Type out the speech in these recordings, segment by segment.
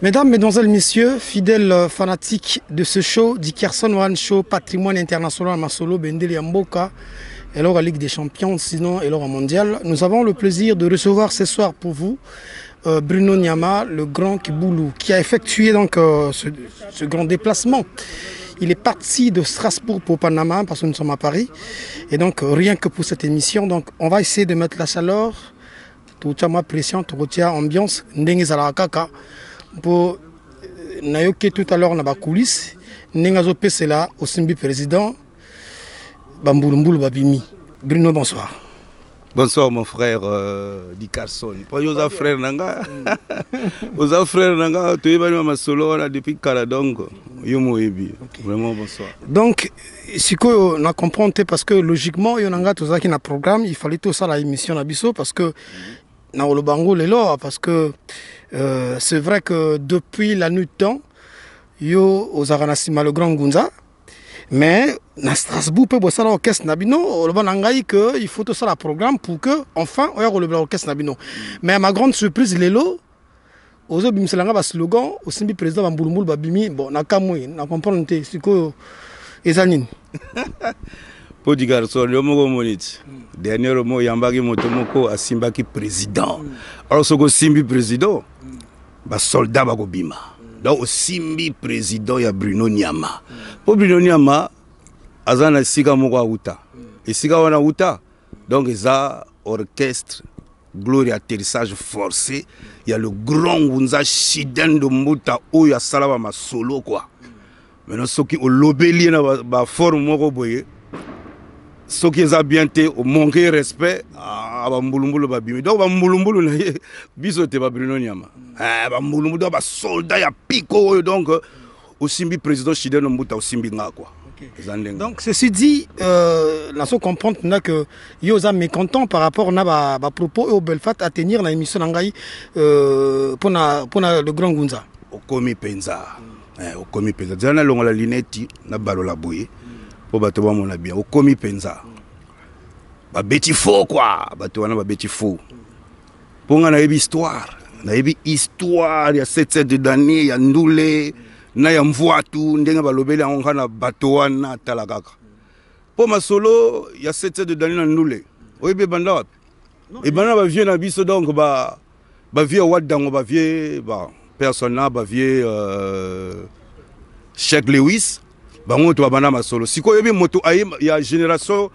Mesdames, Mesdemoiselles, Messieurs, fidèles fanatiques de ce show, du Kerson One Show, patrimoine international Masolo, Bendeli Mboka, et alors à Ligue des Champions, sinon et alors à Mondial, nous avons le plaisir de recevoir ce soir pour vous Bruno Nyama, le grand Kiboulou, qui a effectué donc ce grand déplacement. Il est parti de Strasbourg pour Panama parce que nous sommes à Paris. Et donc rien que pour cette émission, donc on va essayer de mettre la chaleur, tout ma pression, tout ambiance, pour nayoke tout à l'heure na ba coulisses, n'engazo c'est là au Simbi président Bambouloumbou Babimi. Bruno, bonsoir. Bonsoir mon frère Di Carson. Aux frères nanga. Aux frères nanga, tu es venu à solo depuis Caladong. Vraiment bonsoir. Donc, si on a compris parce que logiquement, il y a un programme, il fallait tout ça la émission Nabiso parce que na le bango lelo parce que c'est vrai que depuis la nuit de temps, yo aux Aranasima le grand Gunza. Mais na Strasbourg peut bosser l'orchestre Nabino, il faut tout ça le programme pour que enfin on ait l'orchestre Nabino. Mais à ma grande surprise lelo aux autres bimselanga ba slogan au simbi président Bambouloumbou Babimi bon na kamwe na comprendre te siko ezanine. Pour Di Carson yo moko monit. Dernier mot yambaki motomoko asimbaki président. Alors ce que simbi président ba soldat ba ko bima. Donc, Simbi président, il y a Bruno Nyama. Pour Bruno Nyama, il y a Sika Mokwa Outa. Et Sika Wana Outa, donc il y a orchestre, gloire atterrissage forcé. Il y a le grand Gunza Shiden de Mouta où il y a Salama ma solo quoi. Maintenant, ceux qui ont l'obéli na forme Moko Boye, ceux qui ont bien été, ont manqué respect à Bambouloumbou Babimi. Donc, Bambouloumbou, bisote ba Bruno Nyama. Bambouloumbou, ba soldat ya pico, donc, au Simbi président Chiden Mouta, au Simbi nga quoi. Donc, ceci dit, la so comprendre que Yosa mécontent par rapport à propos au Belfat à tenir la émission Nangaï pour le grand Gunza. Au Komi Penza. Au Komi Penza. Déjà, on a la lunette, na balo la bouille. Pour battre mon bien au Komi Penza ba beti faux quoi bato wana ba beti faux pour ngana yebi histoire na yebi histoire ya 7 de d'année ya ndule na ya mvoatu ndenga balobeli on na bato wana talakaka pour ma solo ya 7 de d'année na ndule oyebi banda wapi et bana ba vieux na biso donc ba vieux wadango ba vieux ba persona ba vieux Cheikh Lewis bango to bana masolo siko yebi moto aye ya génération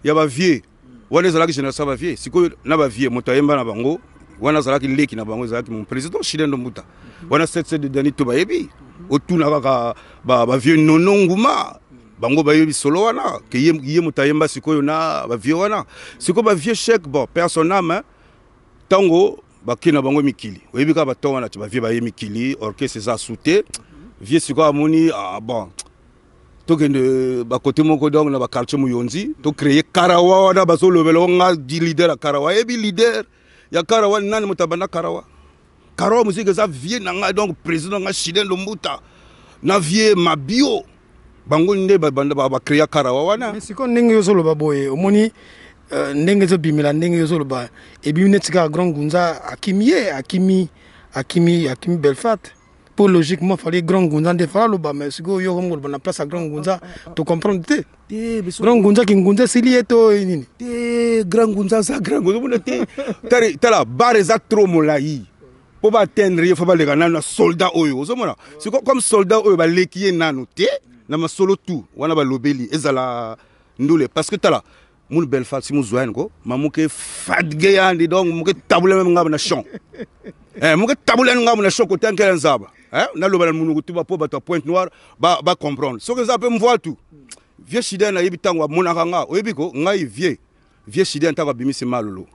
ya ba vieux wana zalaki génération ba vieux siko na ba vieux moto ayemba na bango wana zalaki leki na bango zalaki mon président Chilendo Mbuta wana 7 de dani to ba yebi otuna kaka ba vieux nononguma bango ba yebi solo wana ke ye moto ayemba siko na ba vieux wana siko ba vieux Cheikh bon personnellement tango ba kina bango mikili oyebi ka ba to wana ba vieux ba ye mikili orchestre ça souté vieux siko amoni bon to kende ba côté moko donc na ba quartier Muyonzi to créer Karawa na ba solo belo nga di leader Karawa et bi leader ya Karawa nani mutabana Karawa musique ça vient nga donc président nga Chiden Mbuta na vie mabio bango nde ba banda ba créer Karawa wana mais siko ndenge yo solo ba boye omoni ndenge zo bimela ndenge yo solo ba et bi netika grand Gunza Akimi Belfat. Logiquement, il fallait grand Gunza de faire le bas, mais si vous avez la place à grand Gunza, tu comprends? Grand Gunza qui Gunza, c'est lié à grand Gunza, ça grand Gunza. Tu la barre est trop molai. Pour atteindre, il faut pas les gagner soldat oyo. C'est comme soldat oyo, les qui est nanoté, na solo tout, wana ba lobeli, ezala ndule parce que tu la mon Belfast si mon zoyen ko, mamuke fadge yandi donc muke tabule même ngaba na champ. Muke tabule ngaba na champ côté en quel nzaba. Na lobala munuku tuba po bato Pointe Noire ba comprendre. Ce que ça peut me voir tout. Vieux Chiden na yebitango monaka nga, oyebiko ngai vieux Chiden ta bimi c'est malolo.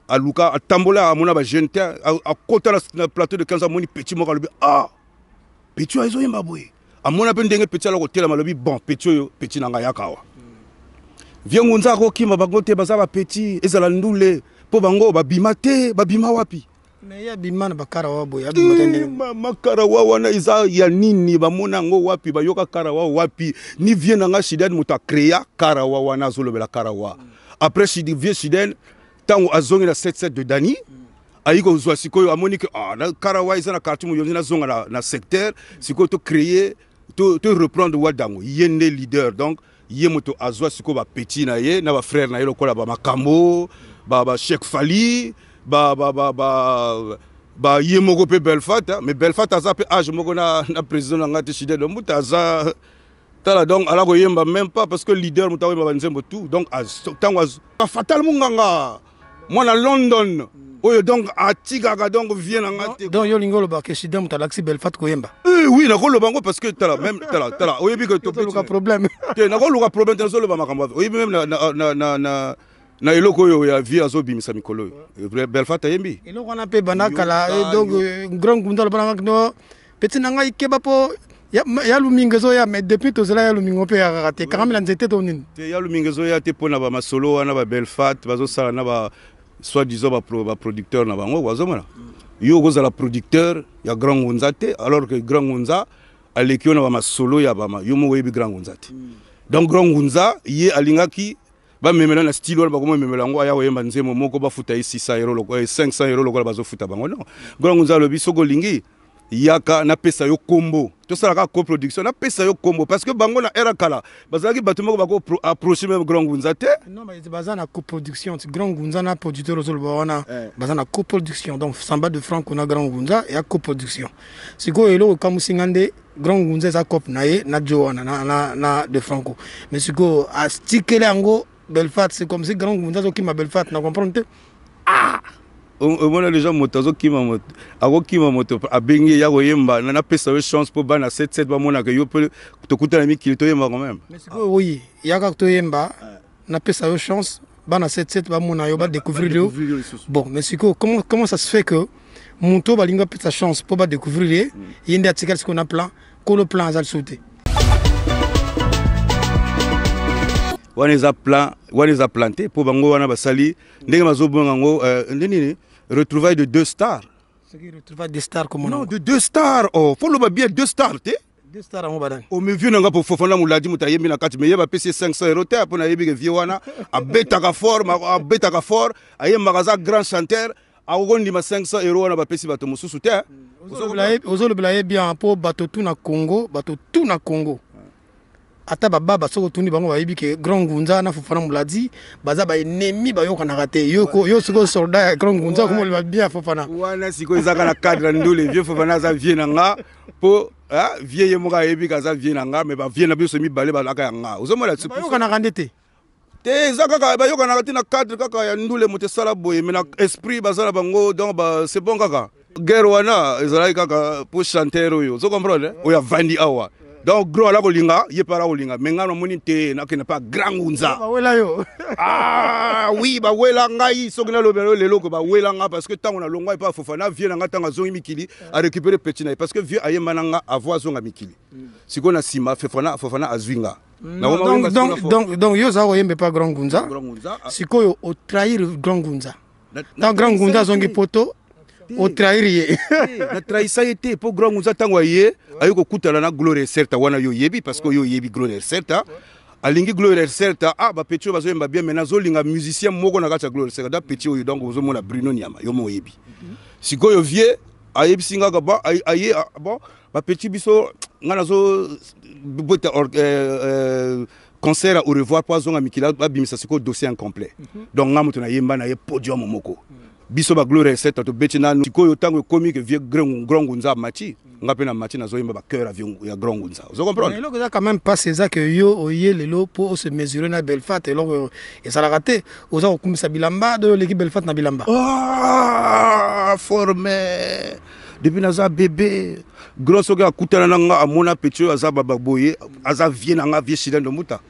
A Luka a tambola mona ba jeune a côté na plateau de 15 ans moni petit mo kalobi petit azo yemba boye. A mona pe ndenge petit ala ko tela malobi bon petit na nga yakawa. Vieux ngunza ko kima bagote bazaba petit ezala ndule po bango babima wapi. Mais il y a des gens qui ont Karawa wana isa ya nini bamona ngo wapi bayoka Karawa wapi ni vient nga Chiden muta créa Karawa wana zolo bela Karawa après vieux Chiden tango azongi na 77 de Dani aiko zwa sikoyo amoni que na karawa isa na quartier moyo na zonga na secteur sikoyo to créer to reprendre wadango yende leader donc ye moto azwa sikoyo ba petit na ye na ba frère na ye lokola ba makambo ba Cheikh Fali ba ye moko pe Belfat mais Belfat aza pe âge moko na président nga te Chide do muta aza tala donc ala ko yemba même pas parce que leader muta wemba nzembo tout donc tango fatal munganga moi na London oyo donc atigaka donc vient nga te donc yo lingolo ba ke Chide muta laxi Belfat ko yemba oui na ko lo bango parce que tala même tala oyebi que to le problème te na ko lo problème te zo lo ba makambo oyebi même na eloko oyo ya vie azobimisa mikolo Belfat ayembi eloko wana pe banakala donc grand gunda lo banaka no petit nanga ikeba po ya lumingezo ya mais depuis tozela ya lumingo pe ya raté kamela nzete to nini te ya lumingezo ya te pona ba masolo wana ba Belfat bazo sala na ba soit disant ba producteur na bango wazomana yo kozala producteur ya grand ngunza te alors que grand ngunza aleki na ba masolo ya ba yo mo webi grand ngunza te donc grand ngunza ye alingaki ba memela na style wala ba komo memela ngo aya oyemba nzemo moko ba futa 600 € loko 500 € loko bazo futa bango non grand ngunza lobi soko lingi yaka na pesa yo kombo to sala ka coproduction na pesa yo kombo parce que bango na era kala bazaki batu moko bako approcher même grand ngunza te non mais bazana coproduction grand ngunza na producteur zo ba wana bazana coproduction donc samba de franc on a grand ngunza et a coproduction siko elo kamusingande grand ngunza za cop na ye na joana na de franco mais siko a stikele ango Belfat c'est comme si grand ngunza zo ki ma Belfat na comprendre on a déjà moto kima moto ako kima moto abengi ya koyemba na pesa yo chance pour bana 77 ba mona que yo peut to kuta na mikili to yemba quand même mais c'est que oui ya ka to yemba na pesa yo chance bana 77 ba mona yo ba découvrir bon mais c'est que comment ça se fait que monto balinga pesa chance pour ba découvrir yende atikal ce qu'on a plan que le plan azal sauter wana eza planté pour bango wana basali ndenge bazobonga ngo nini retrouvailles de 2 stars. Ce qui retrouvailles des stars comme non de 2 stars oh faut le bien 2 stars te 2 stars en badan o me vieux nanga pour fofana muladi mutayembi na kati me yeba pc 500 € te apona yebi ke vieux wana abetaka fort ayemba kaza grand chanteur akondi ma 500 € wana ba pesi bato mususu te ozolo blaye bien pour bato tout na Congo ata baba soko tuni bango bayibi ke grand ngunza na fofana muladi baza ba ennemi ba yoka na raté yo siko soldat ya grand ngunza comme le bien fofana wana siko ezaka na cadre ndule vieux fofana za vie nanga po vie yemoka yebi kaza vie nanga mais ba vie na biso mi balé ba laka yanga ozomala ba yoka na randete te ezaka ba yoka na raté na cadre kaka ya ndule mote sala boye mais na esprit bazala bango donc ba c'est bon kaka guerre wana ezala kaka pour chanter oyo zo comprendre oya vandi awa donc gros ala kolinga ye para kolinga mengano moni te na kena pas grand ngunza ba wela yo oui ba wela ngai sokina lobelo lelo ko ba wela nga parce que tango na longwa pas fofana vie nga tanga zongi mikili a récupérer petit na parce que vieux ayemba nga avoir zonga mikili siko na sima fofana azwinga donc yo za oyembe pas grand ngunza siko yo o trahir grand ngunza dans grand ngunza zongi poto o trahir na trahisa été pour grand ngunza tango ye ayoko kutala na gloire certa wana yo yebi parce que yo yebi gloire certa alingi gloire certa ba petit bazo yemba bien maintenant zolinga musicien moko na kata gloire certa da petit oyo donc ozo mona Bruno Nyama yo mo yebi sikoyo vie ayebi singa ka ba aye bon ba petit biso ngana zo bota concert au revoir poison mikila ba bimisa siko dossier incomplet donc ngamuto na yemba na ye podium moko biso ba gloire certa to betina sikoyo tango comique vie grand ngunza mati ngapena mati na zoyemba ba cœur avion ya grand ngunza vous comprenez mais là quand même pas c'est ça que yo oyé lelo pour se mesurer na Belfat et alors et ça l'a raté aux gens comme ça bilamba de l'équipe Belfat na bilamba formé depuis naza bébé grosso ga kutana nga amona petit aza baba boye aza vie na nga vie chilendo muta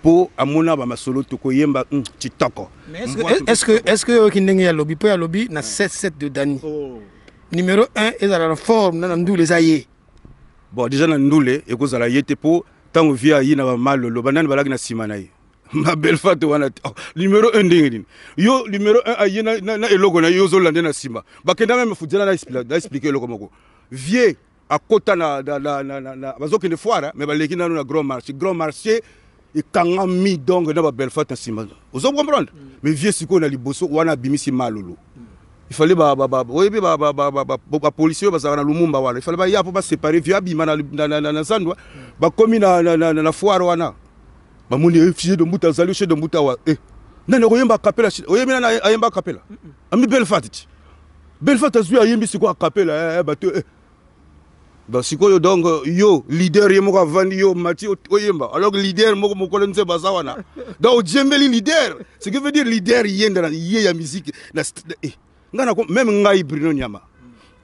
po amona ba masolo to koyemba titoko mais est-ce que kindenge ya lobby po ya lobby na 7 de Dani numéro 1 et dans la forme na ndule zaye bon déjà na ndule e ko zala yete po tango via yina ba malo lo banani balaki na simana yi ma Belfat wana numéro 1 ndenge yo numéro 1 ayina na eloko na yo zo lande na sima bakenda même fudela na expliquer eloko moko vie à kota na bazoki ne foire mais baleki na grand marché et kanga mi donc na ba Belfat na sima ozo comprendre mais vie siko na liboso wana bimisi malolo il fallait ba policier bazana Lumumba wana il fallait ba ya pour ba séparer via bima na zandwa ba komi na foire wana ba moni fier de Mbuta zali chez de Mbuta wa nana ko yemba kapela oyemi na ayemba kapela ami Belfast azui ayembi siko kapela ba to ba siko donc yo leader yemo ka vandi yo mati oyemba alors que leader moko mokolo nze bazawana donc djembeli leader ce qui veut dire leader yenda ya musique na ngana ko même ngai Bruno Nyama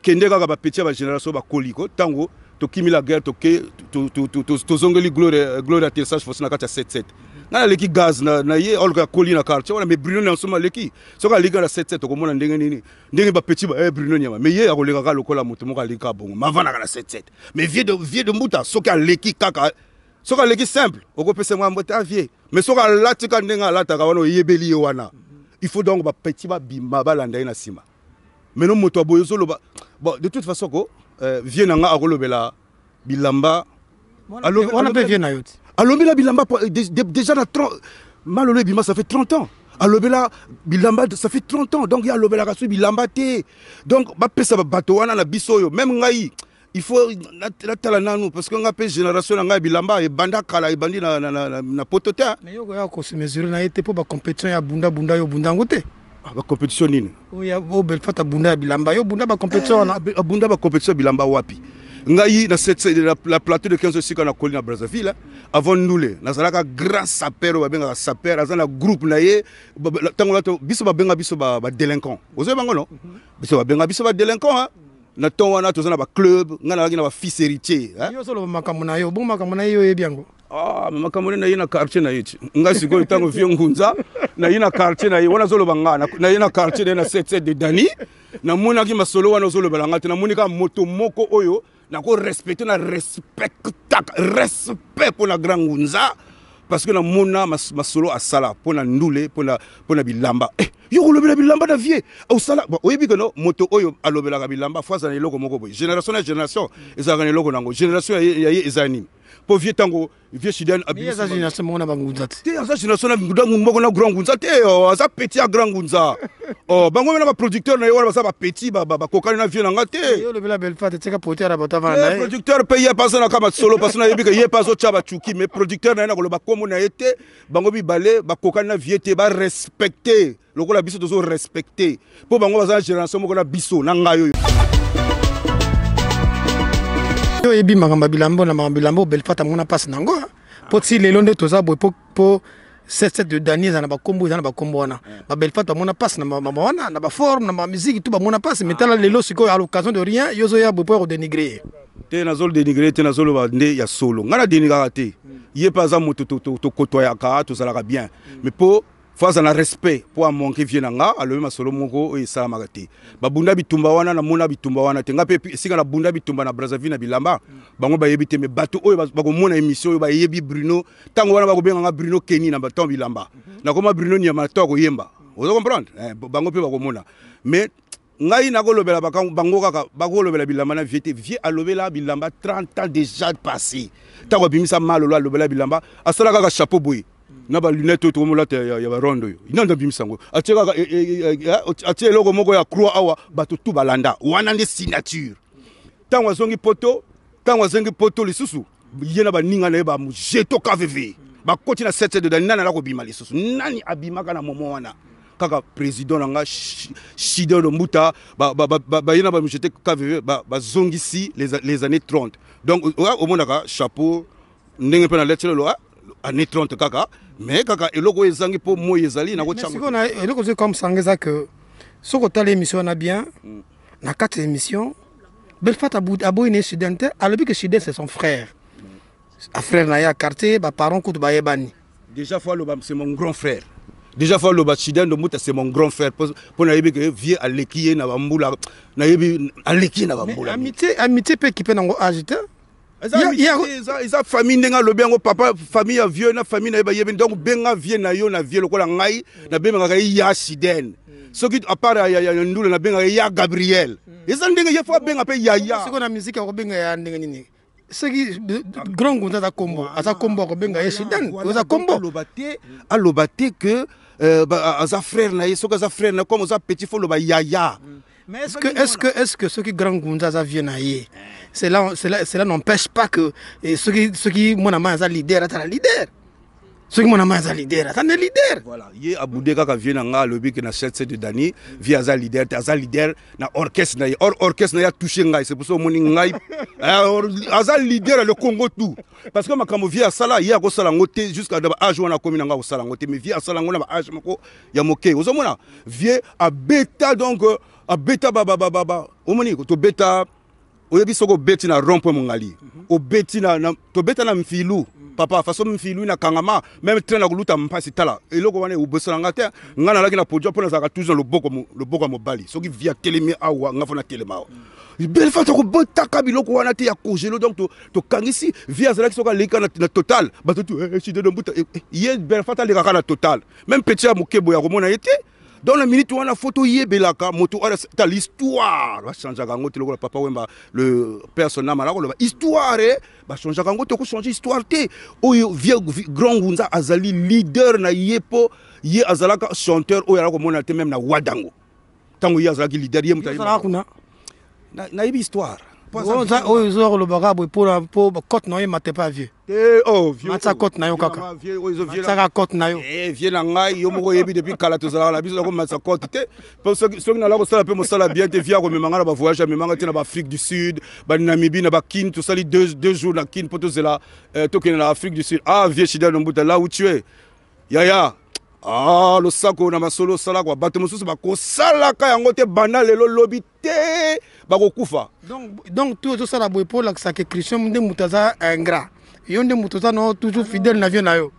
kende kaka ba petit ba génération ba koliko tango to kimi la guerre to zongeli gloire atterrissage force na kata 77 ngana leki gaz na ye olga koli na quartier wana mais Bruno na soma leki soka liga na 77 to komona ndenge ba petit ba Bruno Nyama mais ye akoleka ka lokola moto moka leka bongo mavana na 77 mais vieux de Mbuta soka leki kaka soka leki simple okopesa mwa mbota vieux mais soka latika ndenga lataka wana yebeli wana. Il faut donc ba petit ba bimba balanda na sima. Maintenant moto boyozo loba bon de toute façon ko vient nga akolobela bilamba on a pas vient na yoti. Alobela bilamba déjà na 30 malolo bima ça fait 30 ans. Alobela bilamba ça fait 30 ans donc il y a alobela kasu bilamba té. Donc ba pesa ba bato wana na biso yo même ngai il faut la talananu parce que nga pe génération nga bilamba e banda kala e bandi na potota mais yo ya ko se mesurer na été pour ba compétition ya bunda yo bunda ngote ba compétition nini o ya o Belfast bunda bilamba yo bunda ba compétition na bunda ba compétition bilamba wapi ngai na la plateau de 15 sika na Colina Brazzaville avant nous na zalaka grand sapeur ba benga sapeur azana groupe na ye tango la biso ba benga biso ba délinquant ozo bango no biso ba benga biso ba délinquant na ton wana tozana ba club ngana na ba fils héritier yo solo makambo na yo bon makambo na yo yebiango makambo na yina quartier na yichi nga siko tango vie ngunza na yina quartier na yi wana zolo bangana na yina quartier na 77 de Dani na mona ki masolo wana zolo balanga na monika moto moko oyo na ko respecter na respect pour la grand ngunza parce que na mona masolo asala pour na ndule pour na bilamba yo kolobela bilamba na vie au sala oyebi que no moto oyo alobela bilamba fois na eloko moko boy génération na génération ezaka na eloko nango génération ya ezani po vie tango vie Chiden abi ya génération mona bangunza te ya génération na nguda moko na grand ngunza te za petit a grand ngunza bango na ba producteur na yo wala ba petit ba kokani na vie na ngate yo lobela Belfast te ka porter ra botava na producteur paye pas na kama solo parce na yebi que ye pas o chaba chuki mais producteur na ko ba komo na été bango bi balé ba kokani na vie te ba respecter lokola biso tozo respecter po bango baza génération moko na biso na ngayo yo ebi makamba bilambo na makamba bilambo Belfast amona passe nango po ti lelo nde toza boy po 77 de Dani za na ba kombo za na ba kombo wana ba Belfast amona passe na mama wana na ba forme na ba musique tout ba mona passe mais tala lelo siko à l'occasion de rien yo zo ya boy pour dénigrer te na zolo dénigrer te na zolo ba nde ya solo ngana dénigrer te yé pas za moto to kotoya ka to zalaka bien mais po fois na respect pour amonke vienanga alobi masolo moko e sala magati babunda bitumba wana na mona bitumba wana te ngape sika na bunda bitumba na Brazzaville na bilamba bango bayebi te me bato oyo bako mona émission oyo bayebi Bruno tango wana bako benga Bruno Kenny na bato bilamba na koma Bruno Nyama to ko yemba ozo comprendre bango pe bako mona mais ngai na kolobela bango kaka bakolobela bilamba na vie alobela bilamba 30 ans déjà passé tango bimisa malolo alobela bilamba asala kaka chapeau boy na ba lunette to mola ya ba rondo yo inanda bimisango atika atie logo moko ya croix awa bato tu balanda wana nde signature tango zongi poto lisusu yena ba ninga na ba mujeto KVV ba koti na 7 de Dani nana la ko bima lisusu nani abimaka na momo wana kaka président nga Chiden Mbuta ba yena ba mujeto KVV ba zongisi les années 30 donc au monaka chapeau ndenge pe na lettre lo années 30 kaka mais kaka eloko ezangi po mo ezali na ko chango siko na eloko c'est comme sangeza que soko tala émission na bien na 4 émissions Belfast abo une studente alobi que Chiden c'est son frère a frère na ya quartier ba parents ko ba yebani déjà fois le c'est mon grand frère déjà fois le Chiden Mbuta c'est mon grand frère pour na yebi que vie à lekiye na bambula na yebi à lekiye na bambula amitié pe qui peut nango agiter Isa famille ndenga lobi yango papa famille ya vieux na famille na ba yebeni donc benga vieux na yo na vieux lokola ngai na benga ka ya Chiden soki à part ya ndule na benga ya Gabriel isa ndenge ye fa benga pe ya siko na musique ko benga ya ndenge nini Ce qui grand Ngunza za combo, asa combo ko benga Eshiden, oza combo. Alobate que asa frère na yeso asa frère na comme asa petit fo loba yaya. Mais est-ce que ceux qui grand Ngunza za viennent ailleurs, cela n'empêche pas que ceux qui mon amant za leader ata leader. Ceux qui mon amant za leader ata leader. Voilà, yé aboude ka vient nga lobi que na chef de Dani via za leader na orchestre na orchestre na ya touché ngai, c'est pour ça moni ngai asa leader le Congo tout parce que makamo via sala ya ko sala ngote jusqu'à âge wana komi nga ko sala ngote mais via sala ngona ba âge mako ya moke ozomona vie a beta donc a beta baba omoni ko to beta oyebi soko beti na rompo mongali o beti na to beta na mfilu papa façon mfilu na kangama même train na kuluta mpasi tala eloko wana ubosala ngate ngana laki na podio pona zaka toujours le boko mobali soki via telemi awa ngafona telema belle fata ko botaka biloko wana te ya kojelo donc to kangisi via zalaki soka leka na total bato tu chide de mbuta ye belle fata leka na total même petit ya mokebo ya komona yete. Dans la minute où on a photo yebelaka moto ta l'histoire va changer kango te le papa wemba le personnage malako le histoire va changer kango te ko changer histoire te oyo via grand Ngunza azali leader na yepo ye azalaka chanteur oyo alako mona te même na wadango tango ye azalaki leader ye mutayi na yebi histoire oyo zo lo bagabo pour côte no mate pas vieux oh vieux matsa côte na yo kaka matsa côte na yo vieux na ngai yo moko yebi depuis kala tozala na biso ko matsa côte te parce que soki na la ko sala pe mo sala bien te via ko memanga na ba voyage memanga te na ba Afrique du Sud ba Namibie na ba Kin to sali deux jours na Kin poto zela to ke na Afrique du Sud vieux Chida Nombuta là où tu es yaya le sako na masolo sala kwa bato mosusu bakosala ka yango te bana lelo lobi te bakokufa donc tout ça la boy pour la que Christian nde mutaza ingrat yo nde mutaza no toujours fidèle na vie na yo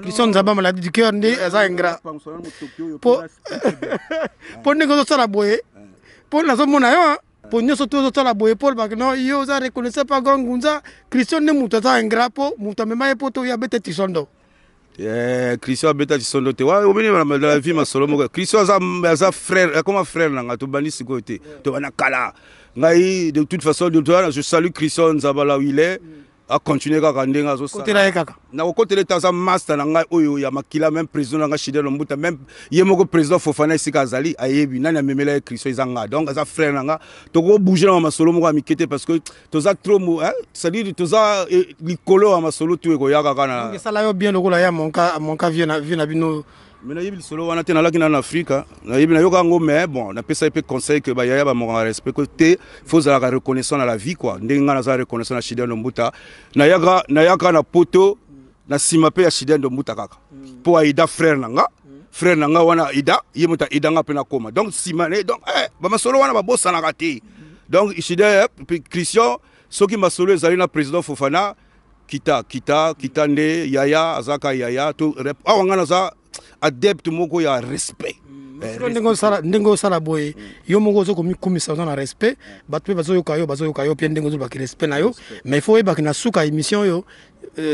Christian Nzaba maladie du cœur nde za ingrat pour nego ça la boy pour la zone mona yo pour nyoso tout ça la boy pour ba no yo za reconnaître pas grand Ngunza Christian nde mutaza ingrat po mutamema po to ya bete tisondo Christian beta tisondo te wa obini na la vie masolo moko Christian za frère comment frère na to bani siko te to bana kala ngai de toute façon je salue Christian Nzaba là où il est a continuer kaka ndenga zo sa na ko côté l'état za master na ngai oyo ya makila même président nga Chide Nombuta même yemoko président Fofana Sika Azali ayebi nani amemela Christian izanga donc za frère nanga to ko bouger na masolo moko amikete parce que to za trop ça dit to za likolo ya masolo tu ko yaka kana ça la yo bien lokola ya mon cas vient na bino mais na yebi solo wana te na laki na Afrika na yebi na yoka ngo mais bon na pesa pe conseil que ba yaya ba mo respect que faut la reconnaissance dans la vie quoi ndenga na za reconnaissance na Chide Nombuta na yaka na poto na sima pe ya Chide Nombuta kaka po aida frère nanga wana ida yemuta ida nga pe na koma donc sima donc ba masolo wana ba bossa na kati donc Chide Christian soki masolo ezali na président Fofana kita nde yaya azaka yaya to awanga na za adepte moko ya respect ndengo sala boy yo moko zo komi kumisa na respect bato bazo yo kayo pia ndengo zo ba respect na yo mais il faut ba na suka émission yo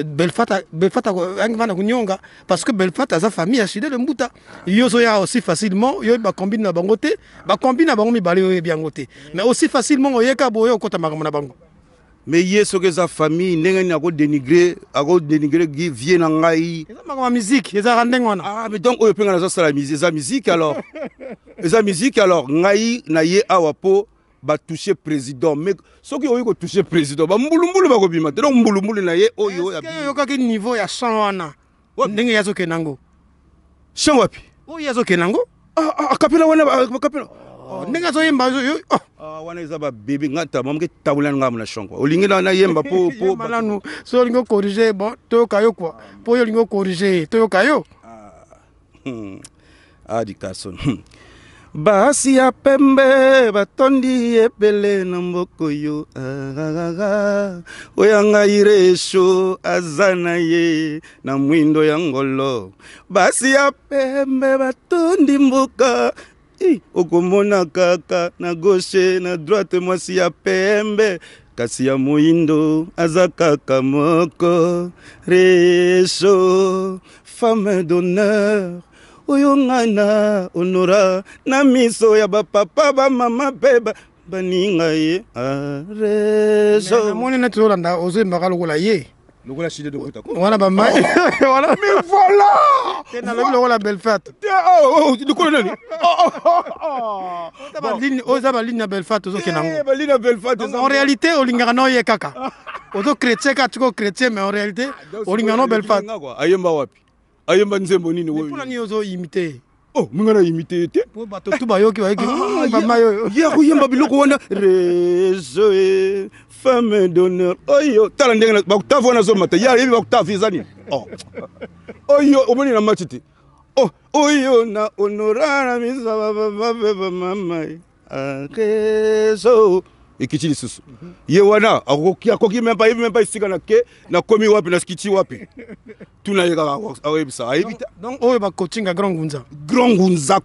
belfata angvana kunyonga parce que belfata za famille ya Chide Nombuta yo zo ya aussi facilement yo ba combine na bango te ba combine na bango mi bale yo bien ngote mais aussi facilement oyeka boyo kota makamona bango mais hier ce que sa famille n'engagé à dénigrer qui vient en ngai ma musique ils a rendu mais donc on peut nga ça la musique alors ngai na ye awapo ba toucher président mais ce qui oyo ko toucher président ba mbulumbulu ba ko bima donc mbulumbulu na ye oyo yo ka niveau ya chanwana ndenge yazo kenango chanwapi oyo yazo kenango kapela wana kapela ndenge zo yemba yo wana ezaba bébé ngata mamke tabulan ngam na shonko olingi na yemba po malanu so lingo corriger bon to kayo quoi po yo lingo corriger to kayo di carson basi ya pembe batondi ebele na mboko yo oyanga iresho azana ye na mwindo ya ngolo basi ya pembe batondi mboka okomona kaka na gauche na droite mwasi ya pembe kasi ya moindo aza kaka moko resho femme d'honneur oyo ngai na honora na miso ya bapapa bamama mpe baninga ye rezo namoni neti ozolanda ozoyembaka lokola ye lokola chide de buta wana bamai wana mais voilà te nalobi lokola Belfat likolo nani oza baligne ya Belfat ozokenda yango baline ya Belfat en réalité olingaka na oye kaka ozo chrétien kaka tiko chrétien mais en réalité olingaka na Belfat ayemba wapi ayemba nzembo nini mpona nini ozoimite oh minga na imite te po bato tu bayoki bayeki bamai oyo ya koyemba biloko wana réseau et femme d'honneur oyo tala ndenge bakutafu wana azomata ya yebi bakutafu eza nini oyo omoni na match te oyo na honorara misaba baba mama réseau ekiti lisusu ye wana akoki mempa yebi mempa esika na ke nakomi wapi na skiti wapi tuna ye kaka akoyebisa ayebita donc oyo bakotinga grand ngunza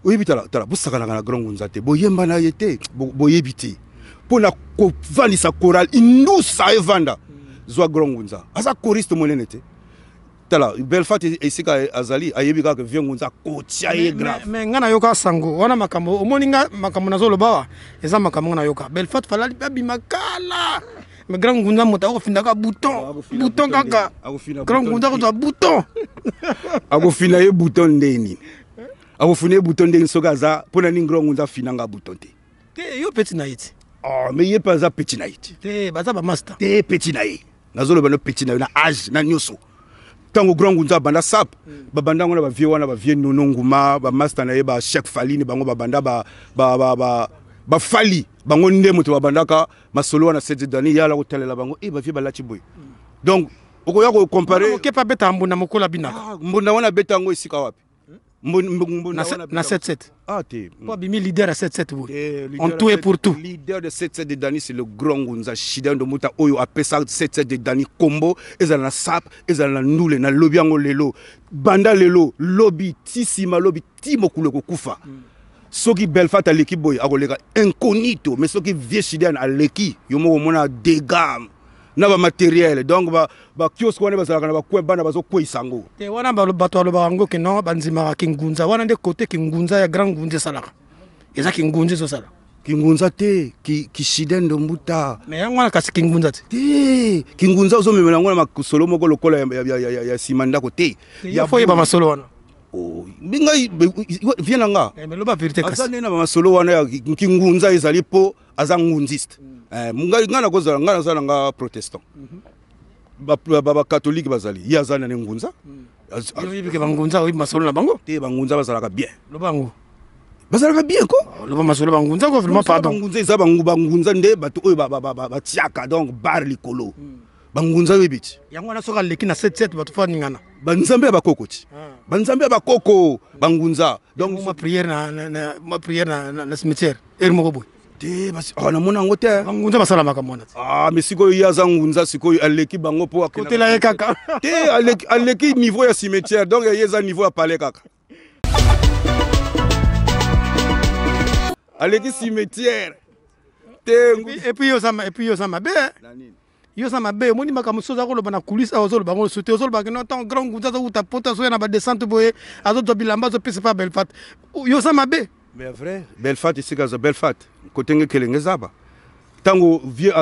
oyebi tala bosakanaka na grand ngunza te boyemba na ye te boyebi te mpo na kovandisa choral indusa evanda zwa grand ngunza aza choriste monene te tala Belfat esika azali ayebi kaka vie ngunza kotia ye grave mais nga nayoka sango wana makambo omoni nga makambo nazoloba wa eza makambo nga nayoka Belfat falali babima kala mais grand ngunza moto akofindaka bouton kaka grand ngunza kozwa bouton akofina ye bouton ndeni akofina ye bouton ndeni soki aza mpona nini grand ngunza afinanga bouton te yo peti na ye ti mais ye mpe aza peti na ye te baza bamaster te peti na ye nazoloba no peti na ye na age na nyonso tango grand ngunza banda sap babanda ngona ba vie wana ba vie nono nguma ba master na ye ba Cheikh Falini bango babanda ba fali bango nde moto babandaka masolo wana sete dani yala kotalela bango ba vie balati boy donc okoya ko comparer oke pa beta mbunda mokola binaka mbunda wana beta ngo esika wapi na 7-7 te po bimi leader à 7-7 en tout et pour tout leader de 7-7 de Dani c'est le grand ngunza shida ndo muta oyo apesa 7-7 de Dani combo ezala na sap ezala na ndule na lobi yango lelo banda lelo lobi tisima lobi timokule kokufa soki Belfat aleki boy akoleka incognito mais soki vie shida aleki yomo mona dégâts na ba matériel donc ba kiosque wana bazalaka na ba kwebana bazokwisa ngo te wana bato balobaka ngo ke non banzimaka kingunza wana nde kote kingunza ya grand ngunza esalaka eza kingunza ezosala kingunza te kishide ndo mbuta mais yango wana kasi kingunza te kingunza ozomemela ngo na makosolo moko lokola ya nsima ndako te ya foyeba masolo wana bingai viena nga mais loba vérité kasi aza nde na bamasolo wana ya kingunza ezali po aza ngunziste nga nakozala nga nazala nga protestant catholique bazali ye aza nane ngunza yebike bangunza oyebi masolo na bango te bangunza bazalaka bien lobango bazalaka bien ko loba masolo bangunza ko vraiment pardon bangunza eza bangunza nde bato oyo batiaka donc bar likolo bangunza oyebi ti yango wana soki aleki na 7-7 bato fo aningana banzambe ya bakoko ti banzambe ya bakoko bangunza donc ma prière na cimetière eri moko boye te basi namona yango te bangunza basalamaka mwana mais sikoyo ye aza ngunza sikoyo aleki bango mpo kotela ye kaka te aleki niveau ya cimetière donc ye eza niveau ya palais kaka aleki cimetière te et puis yo za mabe yo za mabe omoni makambo mosusu aza koloba na kulise awa ozoloba ngo sote ozolobaka no ntango grand ngunza azouta poto azoya na badescente boye azozwa bilamba azopesa pa Belfat yo za mabe mais vrai Belfat esika za Belfat kotenge kelenge zaba tango vie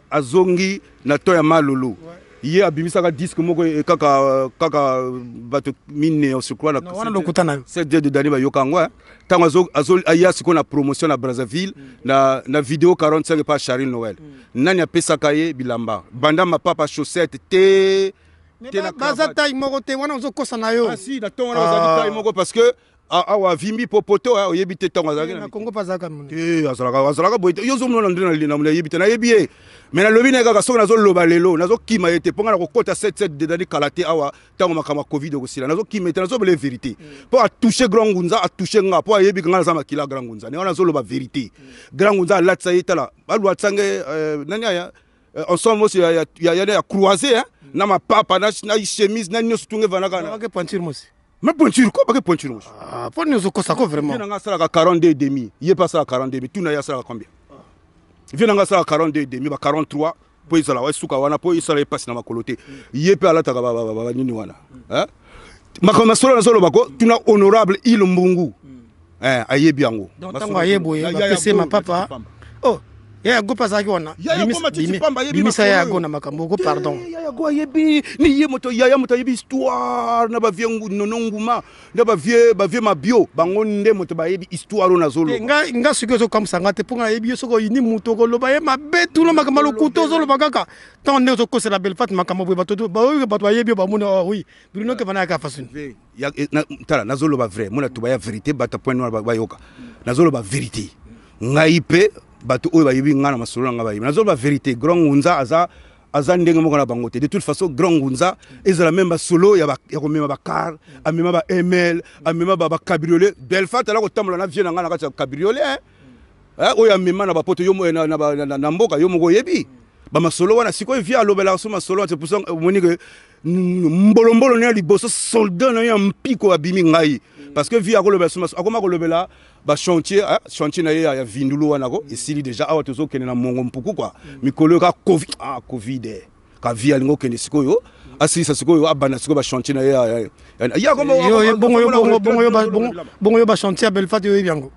azongi na to ya malulu ye abimisaka disque moko kaka bato mine je crois na wana lokuta nayo c'est de Dani bayoka ngo tango aya siko na promotion na Brazzaville na vidéo 45 par Charles Noël nani apesaka ye bilamba banda mapapa chaussette te baza taille moko te wana ozokosa na yo si na to wana baza taille moko parce que awa vimbi popoto oyebi te ntango azalaki na Congo bazalaka te azalaka boye te yo ozomona nde na yebi te nayebi ye mais nalobi na ye kaka soki nazoloba lelo nazokima ye te mpo nga na kokota 7-7 dedani kala te awa ntango makambo ya covid ekosila nazokima ye te nazobela vérité mpo atouche grand ngunza atouche nga mpo ayebi nga naza makila grand ngunza ndenge wana nazoloba vérité grand ngunza alatisa ye tala balwatisange nani aya ensemble mosi ya croisé na mapapa na chemise na nyonso tunge vanaka pointure mosi mais pointure quoi pas que pointure mosi pour nous okosa ko vraiment viens nga sala 42 et demi il pas ça 42 mais tout na ya sala combien viens nga sala 42 et demi ba 43 po isala wa suka wana po isala passe na makolote il peut alata ba nini wana hein makoma solo na solo bako tuna honorable il mbungu ayebi yango donc tango ayebo bapese mapapa oh ya go pasaki wana bimisa ya go na makambo go pardon ya go ayebi ni ye moto ya moto ayebi histoire na ba vie nononguma na ba vie mabio bango nde moto ba yebi histoire na zolo nga siko zo comme sanga te ponga yebi soko ini moto ko loba ye mabe tout le makambo lo kuto zo lo bakaka tant ne zo ko c'est la belle fat makambo bo bato bato ayebi ba mona oui Bruno ke bana ka fasun ya tala na zolo ba vrai mona to ba ya vérité bata point noir ba yoka na zolo ba vérité ngai pe bato oyo bayebi ngana masolo nga bayebi nazo ba vérité grand ngunza aza ndenge moko na bango te de toute façon grand ngunza ezala même ba solo ya komema ba car amema ba ML amema ba cabriolet Belfast ala ko tambola na vie na ngana kati cabriolet oyo amema na ba poto yo na mboka yo moko yebi ba masolo wana siko via alobela so masolo c'est pour ça moni que mbolombolo ne liboso soldat na ya mpiko abimi ngai parce que via kolobela so akoma kolobela ba chantier na ya vindulu wana ko esili déjà awa tozo kene na mongo mpuku quoi mikolo ka covid ka via lingo kene sikoyo asisa sikoyo abana siko ba chantier na ya comme bongo ba chantier Belfast yo yango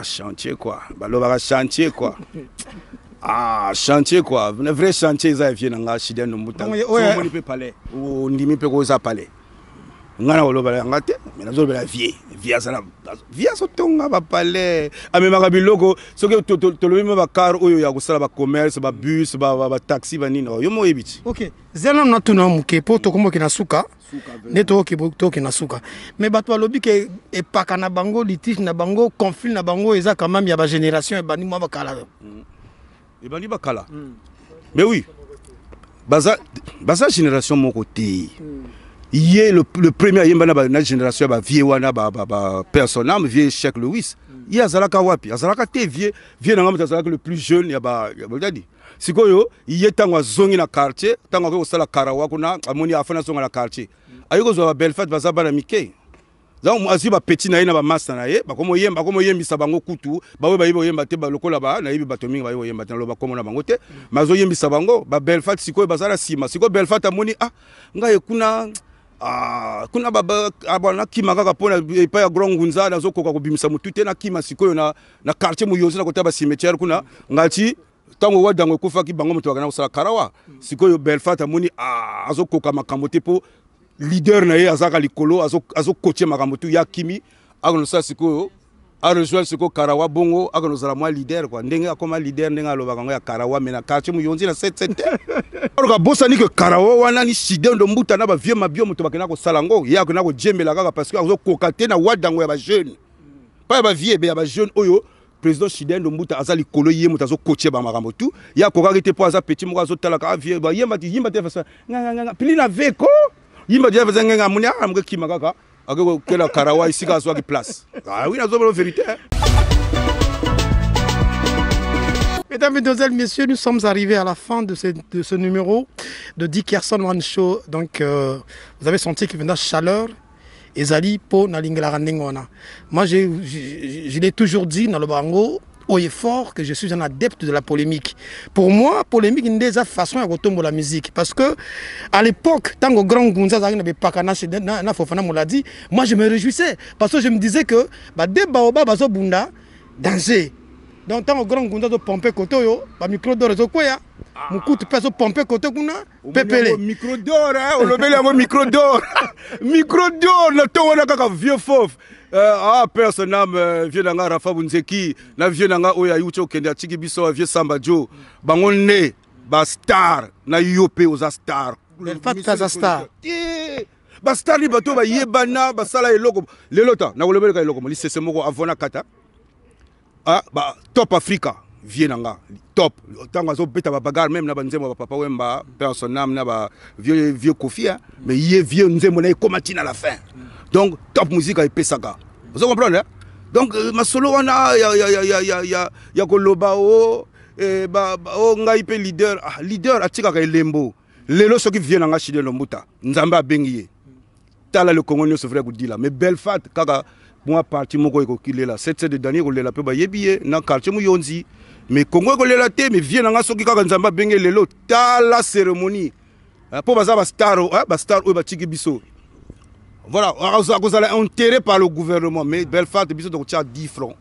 chantier quoi baloba chantier quoi chantier quoi un vrai chantier ça vient nga shida no mutanga so moni pe palais o ndimi pe ko za palais ngana oloba ngate mais nazo bela vie sana vie so tonga ba palais amema ka biloko soki to lobi ba car oyo ya kusala ba commerce ba bus ba taxi ba nino yo mo ebiti OK zela na tuna muke po to komo kina suka neto to kina suka mais bato alobi ke epaka na bango litige na bango conflit na bango eza quand même ya ba génération e bani mo ba kala e bani ba kala mais oui baza génération moko te hier le premier yemba na génération ba vie wana ba personnel vie Cheikh Louis il azalaka wapi azalaka te vie na ngamba azalaka le plus jeune ya ba dit sikoyo iye tango zongi na quartier tango ko sala karawa kuna amoni afana zonga na quartier ayiko zo ba Belfast baza bana mike za azi ba petit na ye na ba master na ye ba komo yembisa bango kutu ba we ba yibo yemba te ba lokola ba na yibi bato mingi ba yibo yemba te loba komo na bango te mazo yembisa bango ba Belfast sikoyo bazala sima sikoyo Belfast amoni ngai kuna baba abana kima kaka pona epa ya grand ngunza nazo koka kobimisa mutu te na kima sikoyo na quartier muyozo na kotaba cimetière kuna ngati tango wadango kufa ki bango mutu wakana kusala karawa sikoyo Belfast amoni azo koka makambo te po leader na ye azaka likolo azo coacher makambo tu ya kimi akono sa sikoyo a rejoindre siko karawa bongo akono zala mwa leader quoi ndenge akoma leader ndenge aloba kango ya karawa mena quartier muyonzi na 7 alors bossa ni que karawa wana ni shide ndo mbuta na ba vieux mabio muto bakena ko salango ya ko na ko jembela kaka parce que azo kokate na wadango ya ba jeune pas ya ba vieux be ya ba jeune oyo président shide ndo mbuta azali kolo ye muto azo coacher ba makambo tu ya ko kakite po aza petit moko azo talaka vieux ba yemba te fa nga pili na veko yimba dia fa nga munya amke kima kaka la karawa ici qui a place. Ah oui, la vérité. Mesdames, Mesdemoiselles, Messieurs, nous sommes arrivés à la fin de ce numéro de Dick Kerson One Show. Donc, vous avez senti qu'il venait de chaleur. Et Zali, po na lingala randengona. Moi, je l'ai toujours dit dans le bango. Haut et fort que je suis un adepte de la polémique. Pour moi, polémique est une des façons de retomber la musique. Parce que, à l'époque, tant que grand Gunza n'avait pas na Fofana me l'a dit, moi je me réjouissais. Parce que je me disais que, dès Baoba, Bazo Bunda, danger. Donc, tant que grand Gunza de pomper côté, micro d'or, mon coup de pièce au pomper côté, pépélé. Micro d'or, on le met là, micro d'or. Micro d'or, le temps, on a un vieux fauve. Personnel vieux nanga Rafa Bunzeki na vieux nanga oya yucho kenda tiki biso vieux Samba Joe bangonne ba star na yope aux star Belfast star ba star ni bato ba yebana ba sala eloko lelota na kolobeleka eloko li sese moko avona kata ba top Africa vieux nanga top tango zo beta ba bagarre même na banzemo ba papa wemba personnel na ba vieux Kofi mais yé vieux nzemo na komatina à la fin. Donc, top musique avec Pesaka. Vous comprenez? Hein? Donc, ma solo wana ya koloba o ngai pe leader atika ka lembo. Lelo soki vient nga chide lombuta. Nzamba bengiye. Tala le Congo nyose vrai kudila. Mais Belfast kaka moi parti moko eko kilela. 7 de dernier ko lela pe ba yebiye na quartier mu yonzi. Mais Congo ko lela te mais vient nga soki kaka nzamba bengiye lelo tala cérémonie. Po baza ba star o ba tiki biso. Voilà, vous allez enterré par le gouvernement, mais Belfast, tu as 10 francs.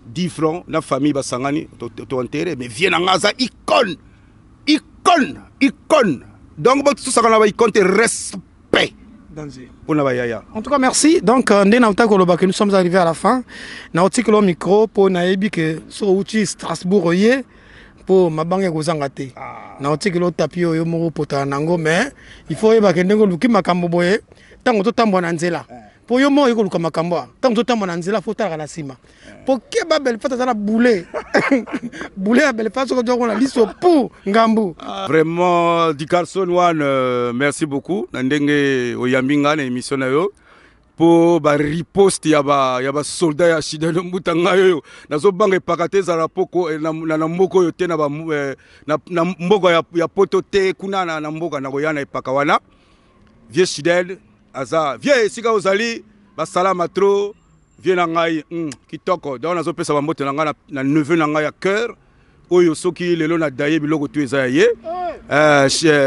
10 francs, la famille Basangani, tu enterré, mais viens en Gaza, icône. Donc, tout ça qu'on a icône, respect. En tout cas, merci. Donc, nous sommes arrivés à la fin. Nous avons un micro pour Naebi que sur Strasbourg pour ma banque gozangate. Nous avons tapio yo moro potanango, mais il faut que nous luki makambo boye. Tant que tu as pour yo mo yoko luka makambo. Tant que tu as faut tara na sima. Pour que babel fata za bouler. Bouler à Belfast ko joko na liso pour ngambu. Vraiment di Carson One, merci beaucoup. Ndenge oyambinga na émission na yo. Pour ba riposte ya ba soldat ya shida no mutanga yo nazo banga pakate za rapoko na mboko yo te na ba na mboko ya poto te kuna na mboka na koyana epaka wana vieux Chidel aza vieux sika ozali ba salama tro vieux na ngai kitoko donc nazo pesa ba mbote na ngai na neveu na ngai ya cœur oyo soki lelo na daye biloko tu eza ye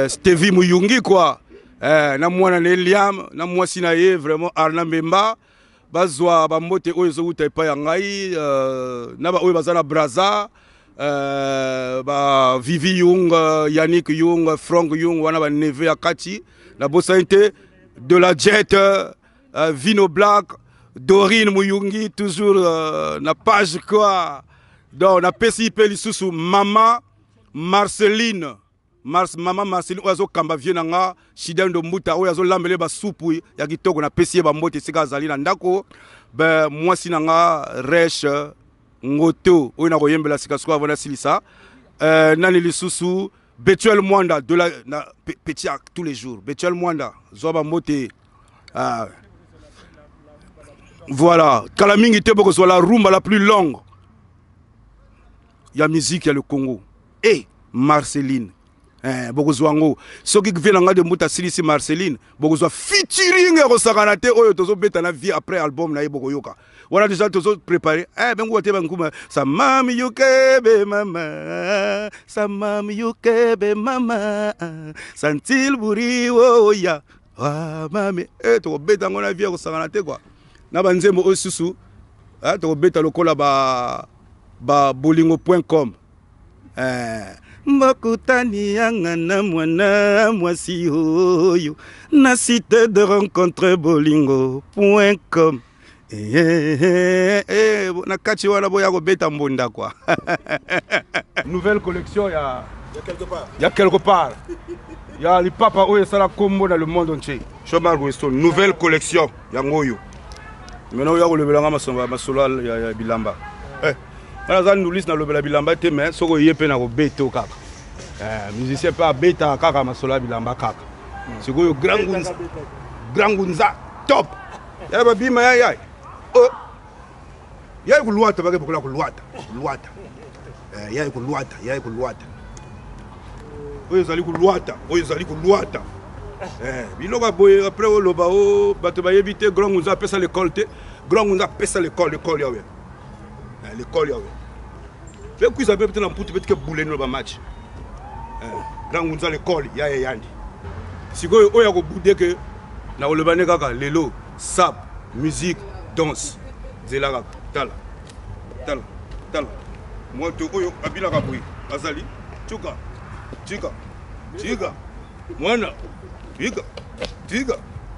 Stevie Muyungi quoi. Na mwana ne Liam na mwasi na ye vraiment Arna Mbemba bazwa ba mbote oyo zo uta epa ya ngai na ba oyo bazana Braza ba Vivi Young Yannick Young Frank Young wana ba neve ya kati na bosainte de la Jet Vino Black Dorine Muyungi toujours na page quoi donc na pesi pe lisusu Mama Marceline Maman Marceline oyazo kamba vie nanga Chidel ndo mbuta oyazo lambele ba supu ya kitoko na pesi ba mbote sika zali na ndako ba mwasi nanga Resh Ngoto oyo na koyembela sika siko avona silisa nani lisusu Betuel Mwanda de la petit tous les jours Betuel Mwanda zo ba mbote voilà kalamingi te boko zo la rumba la plus longue ya musique ya le Congo et Marceline Bokozwango soki kvenanga de muta silisi Marceline bokozwa featuring ya kosakana te oyo tozo beta na vie après album na ye bokoyoka wana déjà tozo préparer bengo te banguma sa mami yokebe mama sa mami yokebe mama santil buri oya wa mami to beta ngona vie kosakana te quoi na banzembo osusu to beta lokola ba bolingo.com Mbokutani yanga na mwana mwasi oyo na site de rencontre bolingo.com na kati wana boya ko beta mbonda quoi. Nouvelle collection ya quelque part. Ya li papa oyo sala kombo dans le monde entier. Chomar Weston nouvelle collection ya ngoyo. Maintenant ya ko lebelanga masolo ya bilamba. Voilà, nous lisons dans le bilamba te mais soko yepe na ko beto kaka. Musicien pas beta kaka masola bilamba kaka. Siko grand gunza top. Ya ba bima ya. Oh. Ya ko luata ba ko luata. Ya ko luata. Oyo zali ko luata. Biloka boye après o loba o bato ba yebite grand gunza pesa l'école te. Grand gunza pesa l'école yawe. L'école yawe. Mais qu'ils avaient peut-être un peu de bouler dans le match. Grand Gunza l'école, ya yandi. Si vous avez boudé que na olebane kaka lelo, sap, musique, danse. Zela tala. Moi to oyo abila kabui. Azali, chuka. Mwana. Tiga.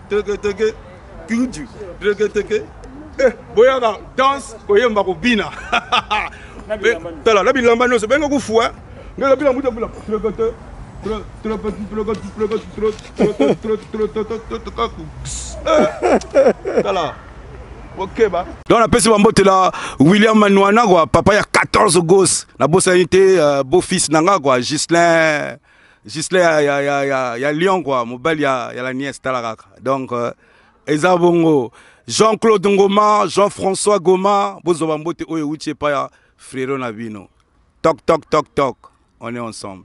Tege. Kinju. Tege. Boyaga danse koyemba ko bina. Tala la bilamba no se benga ku fua. Ngela bila muta bila. Tala. OK ba. Dans la pesi bambote la William Manouana quoi, papa ya 14 gosses. Na bossa été beau fils nanga quoi, Gislain ya Lyon quoi, mobile ya la nièce tala kaka. Donc eza bongo Jean-Claude Ngoma, Jean-François Goma, Bozobambote Oye Uche Paya, frérot Nabino. Toc, on est ensemble.